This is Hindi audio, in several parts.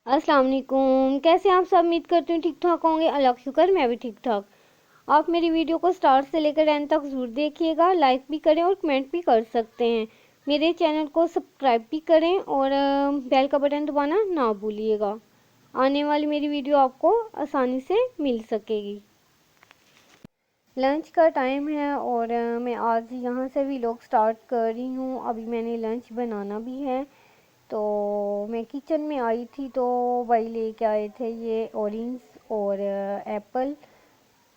अस्सलाम वालेकुम। कैसे आप सब? उम्मीद करती हूँ ठीक ठाक होंगे। अल्लाह का शुक्र, मैं भी ठीक ठाक। आप मेरी वीडियो को स्टार्ट से लेकर एंड तक ज़रूर देखिएगा, लाइक भी करें और कमेंट भी कर सकते हैं। मेरे चैनल को सब्सक्राइब भी करें और बेल का बटन दबाना ना भूलिएगा। आने वाली मेरी वीडियो आपको आसानी से मिल सकेगी। लंच का टाइम है और मैं आज यहाँ से भी लोग स्टार्ट कर रही हूँ। अभी मैंने लंच बनाना भी है, तो मैं किचन में आई थी तो भाई लेके आए थे ये ऑरेंज और एप्पल।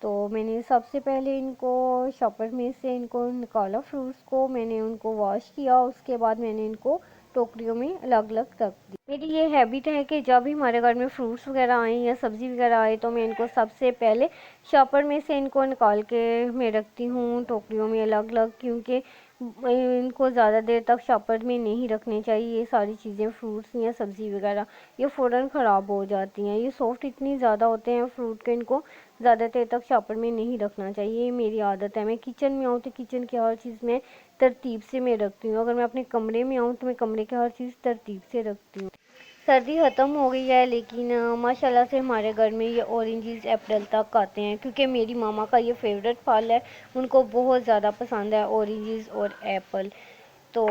तो मैंने सबसे पहले इनको शॉपर में से इनको निकाला, फ्रूट्स को मैंने उनको वॉश किया। उसके बाद मैंने इनको टोकरियों में अलग अलग रख दी। मेरी ये हैबिट है कि जब भी हमारे घर में फ्रूट्स वगैरह आए या सब्ज़ी वगैरह आए तो मैं इनको सबसे पहले शॉपर में से इनको निकाल के मैं रखती हूँ टोकरियों में अलग अलग, क्योंकि इनको ज़्यादा देर तक शॉपर में नहीं रखने चाहिए। ये सारी चीज़ें फ्रूट्स या सब्ज़ी वगैरह ये फ़ौरन ख़राब हो जाती हैं। ये सॉफ्ट इतनी ज़्यादा होते हैं फ्रूट के, इनको ज़्यादा देर तक शॉपर में नहीं रखना चाहिए। ये मेरी आदत है। मैं किचन में आऊँ तो किचन की हर चीज़ में तरतीब से मैं रखती हूँ। अगर मैं अपने कमरे में आऊँ तो मैं कमरे की हर चीज़ तरतीब से रखती हूँ। सर्दी ख़त्म हो गई है लेकिन माशाल्लाह से हमारे घर में ये ऑरेंजेस अप्रैल तक आते हैं, क्योंकि मेरी मामा का ये फेवरेट फल है। उनको बहुत ज़्यादा पसंद है ऑरेंजेस और एप्पल। तो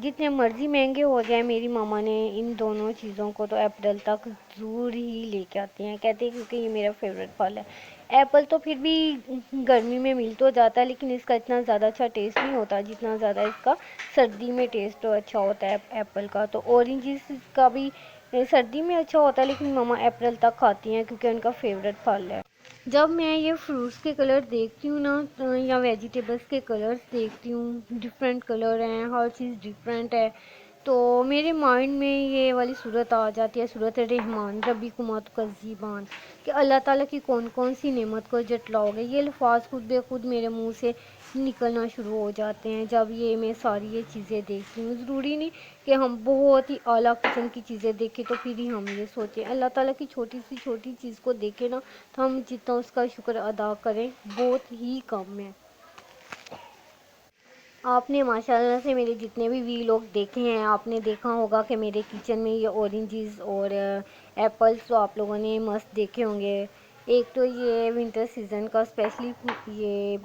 जितने मर्ज़ी महंगे हो जाए मेरी मामा ने इन दोनों चीज़ों को तो अप्रैल तक ज़रूर ही लेके आती हैं, कहते हैं क्योंकि ये मेरा फेवरेट फल है। एप्पल तो फिर भी गर्मी में मिल तो जाता है लेकिन इसका इतना ज़्यादा अच्छा टेस्ट नहीं होता जितना ज़्यादा इसका सर्दी में टेस्ट तो अच्छा होता है एप्पल का। तो ऑरेंजेस का भी सर्दी में अच्छा होता है लेकिन मामा अप्रैल तक खाती हैं क्योंकि उनका फेवरेट फल है। जब मैं ये फ्रूट्स के कलर देखती हूँ ना तो या वेजिटेबल्स के कलर्स देखती हूँ, डिफरेंट कलर हैं, हर चीज़ डिफरेंट है, तो मेरे माइंड में ये वाली सूरत आ जाती है, सूरत रहमान रबी कुमात का ज़ीबान, कि अल्लाह ताला की कौन कौन सी नेमत को जटलाओगे। ये अल्फाज खुद ब खुद मेरे मुंह से निकलना शुरू हो जाते हैं जब ये मैं सारी ये चीज़ें देखती हूँ। ज़रूरी नहीं कि हम बहुत ही आला किस्म की चीज़ें देखें तो फिर ही हम ये सोचें। अल्लाह ताला की छोटी सी छोटी चीज़ को देखें ना तो हम जितना उसका शुक्र अदा करें बहुत ही कम है। आपने माशाल्लाह से मेरे जितने भी वीलॉग देखे हैं आपने देखा होगा कि मेरे किचन में ये ऑरेंजेस और एप्पल्स तो आप लोगों ने मस्त देखे होंगे। एक तो ये विंटर सीज़न का स्पेशली ये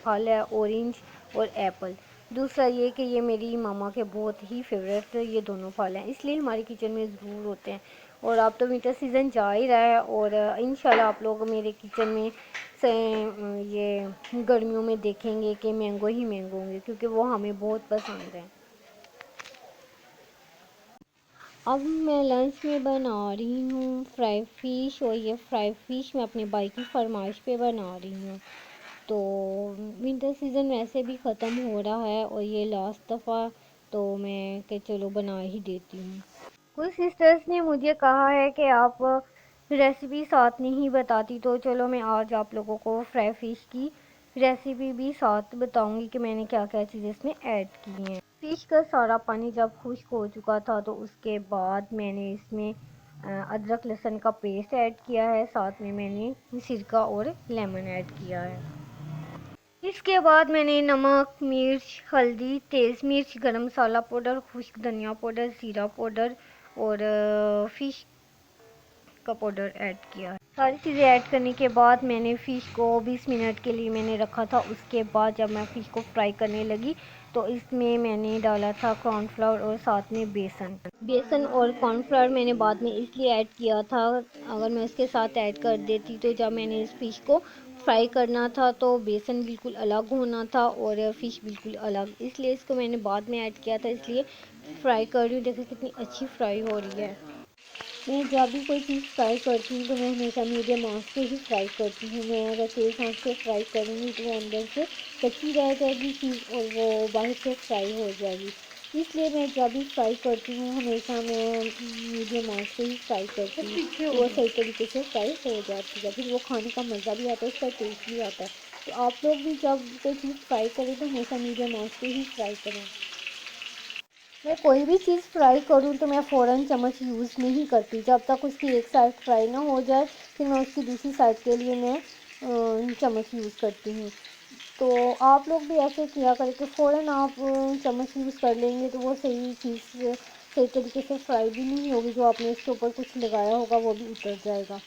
फल है ऑरेंज और एप्पल। दूसरा ये कि ये मेरी मामा के बहुत ही फेवरेट ये दोनों फल हैं, इसलिए हमारे किचन में ज़रूर होते हैं। और अब तो विंटर सीज़न जा ही रहा है और इंशाल्लाह आप लोग मेरे किचन में से ये गर्मियों में देखेंगे कि मैंगो ही मैंगो होंगे क्योंकि वो हमें बहुत पसंद है। अब मैं लंच में बना रही हूँ फ्राई फ़िश, और ये फ्राई फ़िश मैं अपने भाई की फरमाइश पे बना रही हूँ। तो विंटर सीज़न वैसे भी ख़त्म हो रहा है और ये लास्ट दफ़ा, तो मैं कि चलो बना ही देती हूँ। कुछ सिस्टर्स ने मुझे कहा है कि आप रेसिपी साथ नहीं बताती, तो चलो मैं आज आप लोगों को फ्राई फ़िश की रेसिपी भी साथ बताऊंगी कि मैंने क्या क्या चीज़ें इसमें ऐड की हैं। फ़िश का सारा पानी जब खुश्क हो चुका था तो उसके बाद मैंने इसमें अदरक लहसुन का पेस्ट ऐड किया है, साथ में मैंने सिरका और लेमन ऐड किया है। इसके बाद मैंने नमक, मिर्च, हल्दी, तेज़ मिर्च, गरम मसाला पाउडर, खुश्क धनिया पाउडर, ज़ीरा पाउडर और फ़िश का पाउडर ऐड किया है। सारी चीज़ें ऐड करने के बाद मैंने फ़िश को 20 मिनट के लिए मैंने रखा था। उसके बाद जब मैं फ़िश को फ्राई करने लगी तो इसमें मैंने डाला था कॉर्नफ्लावर और साथ में बेसन। बेसन और कॉर्नफ्लावर मैंने बाद में इसलिए ऐड किया था, अगर मैं इसके साथ ऐड कर देती तो जब मैंने इस फ़िश को फ्राई करना था तो बेसन बिल्कुल अलग होना था और फ़िश बिल्कुल अलग, इसलिए इसको मैंने बाद में ऐड किया था। इसलिए फ्राई कर रही हूँ, देखो कितनी अच्छी फ्राई हो रही है। मैं जब भी कोई चीज़ फ्राई करती हूँ तो मैं हमेशा मीडियम आंच पे ही फ्राई करती हूँ। मैं अगर तेज़ आंच पे फ्राई करूँगी तो वो अंदर से कच्ची रह जाएगी चीज़ और वो बाहर से फ्राई हो जाएगी। इसलिए मैं जब भी फ्राई करती हूँ हमेशा मैं मीडियम आंच पे ही फ्राई करती हूँ, तो वो सही तरीके से फ्राई हो जाती है, फिर वो खाने का मज़ा भी आता है, उसका टेस्ट भी आता है। तो आप लोग भी जब कोई चीज़ फ्राई करें तो हमेशा मीडियम आंच पे ही फ्राई करें। मैं कोई भी चीज़ फ्राई करूँ तो मैं फ़ौरन चम्मच यूज़ नहीं करती, जब तक उसकी एक साइड फ्राई ना हो जाए फिर मैं उसकी दूसरी साइड के लिए मैं चम्मच यूज़ करती हूँ। तो आप लोग भी ऐसे किया करें कि फ़ौरन आप चम्मच यूज़ कर लेंगे तो वो सही चीज़ सही तरीके से फ्राई भी नहीं होगी, जो आपने इसके ऊपर कुछ लगाया होगा वो भी उतर जाएगा।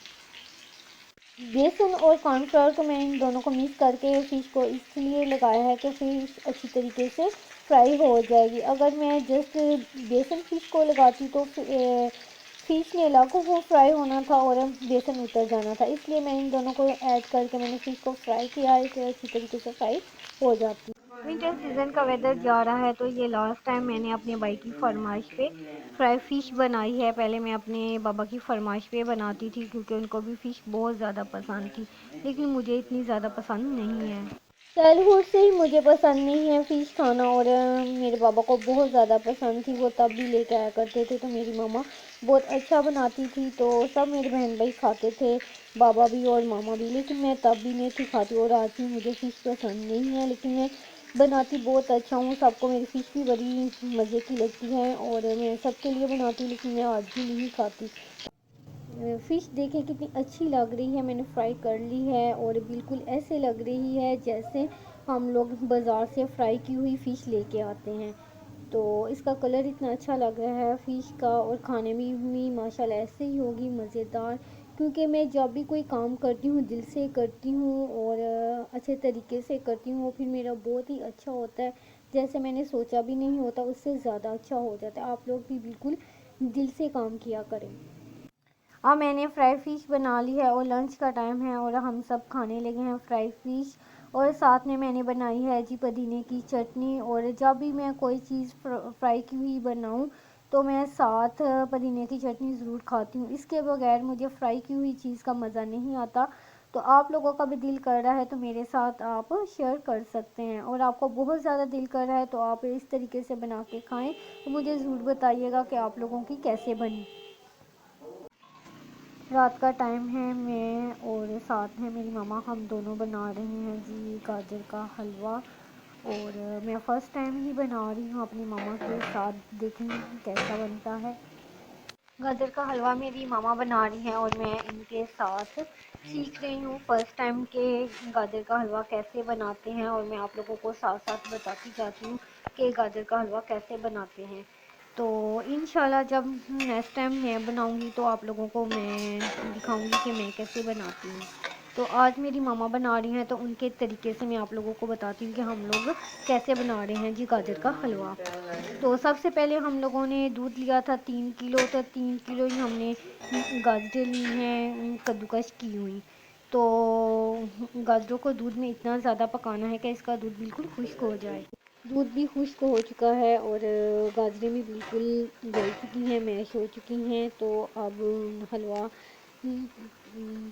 बेसन और कॉर्नफ्लावर को मैं इन दोनों को मिक्स करके फ़िश को इसलिए लगाया है कि फ़िश अच्छी तरीके से फ्राई हो जाएगी। अगर मैं जस्ट बेसन फ़िश को लगाती तो फ़िश ने अलग वो फ्राई होना था और बेसन उतर जाना था, इसलिए मैं इन दोनों को ऐड करके मैंने फ़िश को फ्राई किया है कि अच्छी तरीके से फ्राई हो जाती। विंटर सीज़न का वेदर जा रहा है, तो ये लास्ट टाइम मैंने अपने भाई की फरमाइश पे फ्राई फ़िश बनाई है। पहले मैं अपने बाबा की फरमाइश पे बनाती थी क्योंकि उनको भी फ़िश बहुत ज़्यादा पसंद थी, लेकिन मुझे इतनी ज़्यादा पसंद नहीं है। चाइल्डहुड से ही मुझे पसंद नहीं है फ़िश खाना, और मेरे पापा को बहुत ज़्यादा पसंद थी, वो तब भी लेके आया करते थे। तो मेरी मम्मा बहुत अच्छा बनाती थी, तो सब मेरे बहन भाई खाते थे, बाबा भी और मामा भी, लेकिन मैं तब भी नहीं थी खाती। और आज भी मुझे फ़िश पसंद नहीं है, लेकिन मैं बनाती बहुत अच्छा हूँ। सबको मेरी फ़िश भी बड़ी मज़े की लगती है और मैं सबके लिए बनाती हूँ, लेकिन मैं आज भी नहीं खाती। फ़िश देखें कितनी अच्छी लग रही है, मैंने फ्राई कर ली है और बिल्कुल ऐसे लग रही है जैसे हम लोग बाज़ार से फ्राई की हुई फ़िश लेके आते हैं। तो इसका कलर इतना अच्छा लग रहा है फ़िश का, और खाने में भी माशाल्लाह ऐसे ही होगी मज़ेदार, क्योंकि मैं जब भी कोई काम करती हूँ दिल से करती हूँ और अच्छे तरीके से करती हूँ, फिर मेरा बहुत ही अच्छा होता है। जैसे मैंने सोचा भी नहीं होता उससे ज़्यादा अच्छा हो जाता है। आप लोग भी बिल्कुल दिल से काम किया करें। अब मैंने फ्राई फ़िश बना ली है और लंच का टाइम है और हम सब खाने लगे हैं फ्राई फ़िश, और साथ में मैंने बनाई है जी पुदीने की चटनी। और जब भी मैं कोई चीज़ फ्राई की हुई बनाऊं तो मैं साथ पुदीने की चटनी ज़रूर खाती हूँ, इसके बगैर मुझे फ्राई की हुई चीज़ का मज़ा नहीं आता। तो आप लोगों का भी दिल कर रहा है तो मेरे साथ आप शेयर कर सकते हैं, और आपको बहुत ज़्यादा दिल कर रहा है तो आप इस तरीके से बना के खाएँ। तो मुझे ज़रूर बताइएगा कि आप लोगों की कैसे बनी। रात का टाइम है, मैं और साथ में मेरी मामा हम दोनों बना रहे हैं जी गाजर का हलवा। और मैं फ़र्स्ट टाइम ही बना रही हूँ अपनी मामा के साथ, देखेंगे कि कैसा बनता है। गाजर का हलवा मेरी मामा बना रही हैं और मैं इनके साथ सीख रही हूँ फ़र्स्ट टाइम के गाजर का हलवा कैसे बनाते हैं, और मैं आप लोगों को साथ साथ बताती जाती हूँ कि गाजर का हलवा कैसे बनाते हैं। तो इंशाल्लाह जब नेक्स्ट टाइम मैं बनाऊँगी तो आप लोगों को मैं दिखाऊँगी कि मैं कैसे बनाती हूँ। तो आज मेरी मामा बना रही हैं तो उनके तरीके से मैं आप लोगों को बताती हूँ कि हम लोग कैसे बना रहे हैं जी गाजर का हलवा। तो सबसे पहले हम लोगों ने दूध लिया था 3 किलो, तो 3 किलो ही हमने गाजरें ली हैं कद्दूकस की हुई। तो गाजरों को दूध में इतना ज़्यादा पकाना है कि इसका दूध बिल्कुल खुश्क हो जाए। दूध भी खुश्क हो चुका है और गाजरें भी बिल्कुल गल चुकी हैं, मैश हो चुकी हैं। तो अब हलवा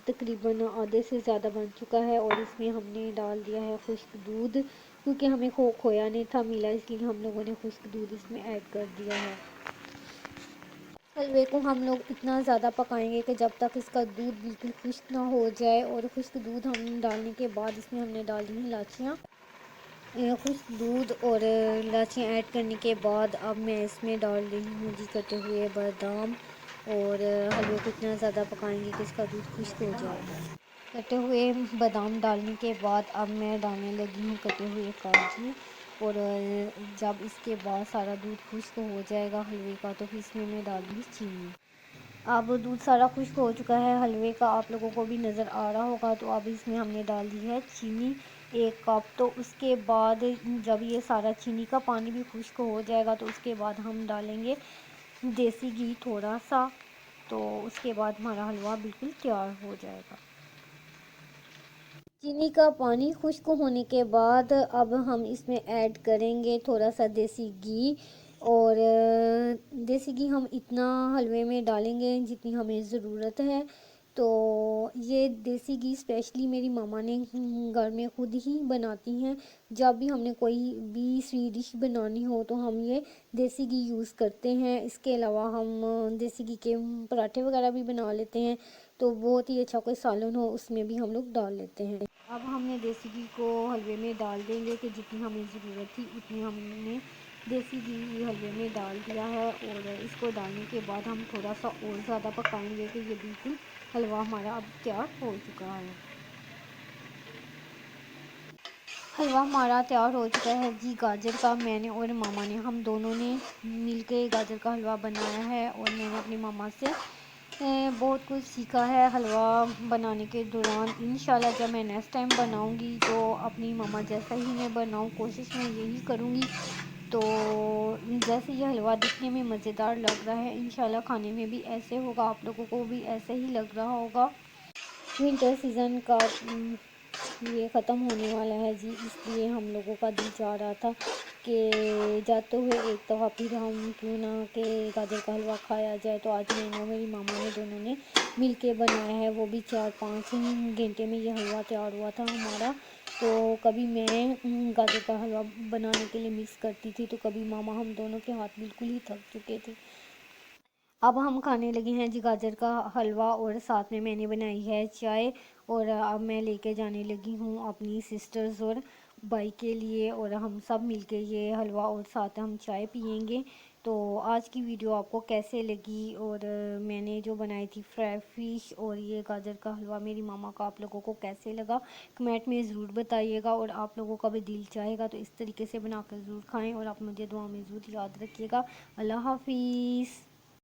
तकरीबन आधे से ज़्यादा बन चुका है और इसमें हमने डाल दिया है खुश्क दूध, क्योंकि हमें खोया नहीं था मिला, इसलिए हम लोगों ने खुश्क दूध इसमें ऐड कर दिया है। हलवे को हम लोग इतना ज़्यादा पकाएंगे कि जब तक इसका दूध बिल्कुल खुश्क ना हो जाए। और खुश्क दूध हम डालने के बाद इसमें हमने डाल दी इलायचियाँ। खुश्क दूध और इलायचियाँ ऐड करने के बाद अब मैं इसमें डाल रही हूँ जी कटे हुए बादाम। और हलवे को इतना ज़्यादा पकाएंगे कि इसका दूध खुश्क हो जाए। कटे हुए बादाम डालने के बाद अब मैं डालने लगी हूँ कटे हुए काजू। और जब इसके बाद सारा दूध खुश्क हो जाएगा हलवे का तो फिर इसमें मैं डाल दूँगी चीनी। अब दूध सारा खुश्क हो चुका है हलवे का, आप लोगों को भी नज़र आ रहा होगा। तो अब इसमें हमने डाल दी है चीनी 1 कप। तो उसके बाद जब ये सारा चीनी का पानी भी खुश्क हो जाएगा तो उसके बाद हम डालेंगे देसी घी थोड़ा सा। तो उसके बाद हमारा हलवा बिल्कुल तैयार हो जाएगा। चीनी का पानी खुश्क होने के बाद अब हम इसमें ऐड करेंगे थोड़ा सा देसी घी। और देसी घी हम इतना हलवे में डालेंगे जितनी हमें ज़रूरत है। तो ये देसी घी स्पेशली मेरी मामा ने घर में ख़ुद ही बनाती हैं। जब भी हमने कोई भी स्वीट डिश बनानी हो तो हम ये देसी घी यूज़ करते हैं। इसके अलावा हम देसी घी के पराठे वगैरह भी बना लेते हैं। तो बहुत ही अच्छा कोई सालन हो उसमें भी हम लोग डाल लेते हैं। अब हमने देसी घी को हलवे में डाल देंगे कि जितनी हमें ज़रूरत थी उतनी हमने देसी घी हलवे में डाल दिया है। और इसको डालने के बाद हम थोड़ा सा और ज़्यादा पकाएंगे कि ये बिल्कुल हलवा हमारा अब तैयार हो चुका है। हलवा हमारा तैयार हो चुका है जी गाजर का। मैंने और मामा ने, हम दोनों ने मिलके गाजर का हलवा बनाया है और मैंने अपनी मामा से बहुत कुछ सीखा है हलवा बनाने के दौरान। इंशाल्लाह जब मैं नेक्स्ट टाइम बनाऊंगी तो अपनी मामा जैसा ही मैं बनाऊं, कोशिश मैं यही करूंगी। तो जैसे ये हलवा दिखने में मज़ेदार लग रहा है, इंशाल्लाह खाने में भी ऐसे होगा, आप लोगों को भी ऐसे ही लग रहा होगा। विंटर सीज़न का ये ख़त्म होने वाला है जी, इसलिए हम लोगों का दिल चाह रहा था कि जाते हुए एक दफ़ा फिर हम क्यों ना कि गाजर का हलवा खाया जाए। तो आज मैंने और मेरी मामा ने दोनों ने मिल के बनाया है, वो भी 4-5 घंटे में ये हलवा तैयार हुआ था हमारा। तो कभी मैं गाजर का हलवा बनाने के लिए मिक्स करती थी, तो कभी मामा, हम दोनों के हाथ बिल्कुल ही थक चुके थे। अब हम खाने लगे हैं जी गाजर का हलवा और साथ में मैंने बनाई है चाय। और अब मैं लेके जाने लगी हूँ अपनी सिस्टर्स और भाई के लिए, और हम सब मिलके ये हलवा और साथ हम चाय पियेंगे। तो आज की वीडियो आपको कैसे लगी, और मैंने जो बनाई थी फ्राई फिश और ये गाजर का हलवा मेरी मामा का, आप लोगों को कैसे लगा कमेंट में ज़रूर बताइएगा। और आप लोगों का भी दिल चाहेगा तो इस तरीके से बनाकर ज़रूर खाएं, और आप मुझे दुआ में ज़रूर याद रखिएगा। अल्लाह हाफिज़।